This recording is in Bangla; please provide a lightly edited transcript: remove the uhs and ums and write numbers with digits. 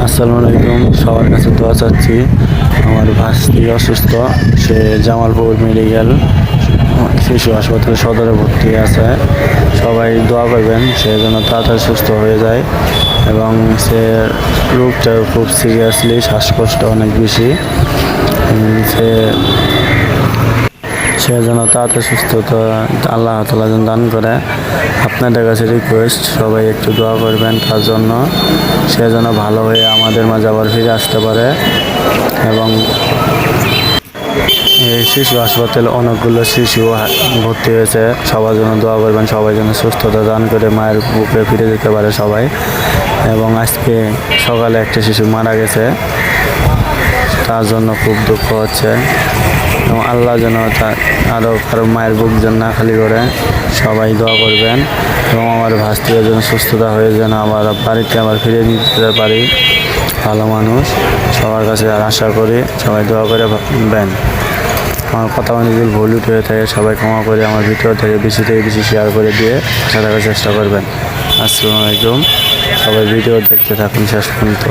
আসসালামু আলাইকুম। সবার কাছে দোয়া চাচ্ছি। আমার ভাস্তি অসুস্থ, সে জামালপুর মেডিকেল শিশু হাসপাতাল সদরে ভর্তি আছে। সবাই দোয়া করবেন সে যেন তাড়াতাড়ি সুস্থ হয়ে যায়, এবং সে রোগটা খুব সিরিয়াসলি, শ্বাসকষ্ট অনেক বেশি। সে সে যেন তাড়াতাড়ি সুস্থতা আল্লাহ তাআলা যেন দান করে। আপনাদের কাছে রিকোয়েস্ট, সবাই একটু দোয়া করবেন তার জন্য, সে যেন ভালো হয়ে আমাদের মাঝে আবার ফিরে আসতে পারে। এবং এই শিশু হাসপাতালে অনেকগুলো শিশু ভর্তি হয়েছে, সবার জন্য দোয়া করবেন, সবাই যেন সুস্থতা দান করে মায়ের বুকে ফিরে যেতে পারে সবাই। এবং আজকে সকালে একটা শিশু মারা গেছে, তার জন্য খুব দুঃখ হচ্ছে। এবং আল্লাহ যেন আরও কারো মায়ের বুক যেন না খালি করে, সবাই দোয়া করবেন। এবং আমার ভাস্তির যেন সুস্থতা হয়ে যেন আমার বাড়িতে আবার ফিরে নিতে পারি, ভালো মানুষ। সবার কাছে আর আশা করি সবাই দোয়া করে দেন। আমার কথা যদি ভুল হয়ে থাকে সবাই ক্ষমা করে আমার ভিডিও থেকে বেশি শেয়ার করে দিয়ে আশা থাকার চেষ্টা করবেন। আসসালামু আলাইকুম। সবাই ভিডিও দেখতে থাকুন শেষ পর্যন্ত।